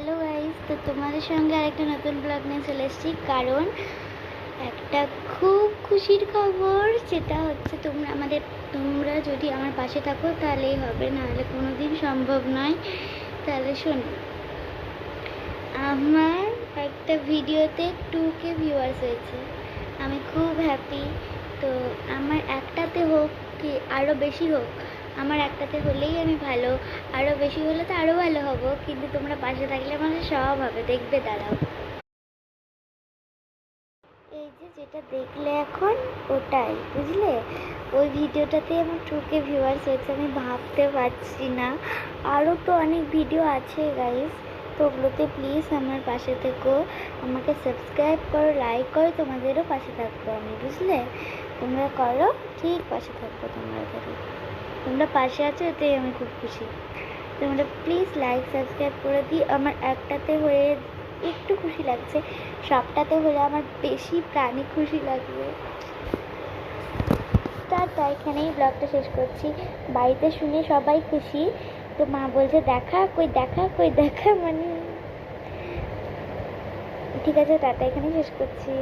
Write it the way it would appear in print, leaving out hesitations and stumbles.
Hello guys, তো তোমাদের সঙ্গে আরেকটা নতুন ব্লগ নিয়ে চলে এসেছি। কারণ একটা খুব খুশির খবর, সেটা হচ্ছে তোমরা যদি আমার পাশে থাকো তাহলেই হবে, নাহলে কোনো দিন সম্ভব নয়। তাহলে শোনো, আমার একটা ভিডিওতে 2K ভিউয়ার্স হয়েছে। আমি খুব হ্যাপি। তো আমার একটাতে হোক কি আরও বেশি হোক, আমার একটাতে হলেই আমি ভালো, আরও বেশি হলে তো আরও ভালো হব, কিন্তু তোমরা পাশে থাকলে আমাদের সব হবে, দেখবে, দাঁড়াও। এই যে যেটা দেখলে এখন, ওটাই বুঝলে, ওই ভিডিওটাতে আমার 2K ভিউয়ার্স হয়েছে। আমি ভাবতে পারছি না, আরও তো অনেক ভিডিও আছে গাইস। তো ওগুলোতে প্লিজ আমার পাশে থেকো, আমাকে সাবস্ক্রাইব করো, লাইক করো, তোমাদেরও পাশে থাকবো আমি, বুঝলে। তোমরা করো, ঠিক পাশে থাকবো তোমাদেরও। তোমরা পাশে আছো, এতেই আমি খুব খুশি। তোমরা প্লিজ লাইক সাবস্ক্রাইব করে দিই। আমার একটাতে হয়ে একটু খুশি লাগছে, সবটাতে হলে আমার বেশি প্রাণে খুশি লাগবে। টাটা, এখানেই ব্লগটা শেষ করছি। বাড়িতে শুনে সবাই খুশি। তো মা বলছে দেখা কই, দেখা কই, দেখা মানে ঠিক আছে, টাটা, এখানেই শেষ করছি।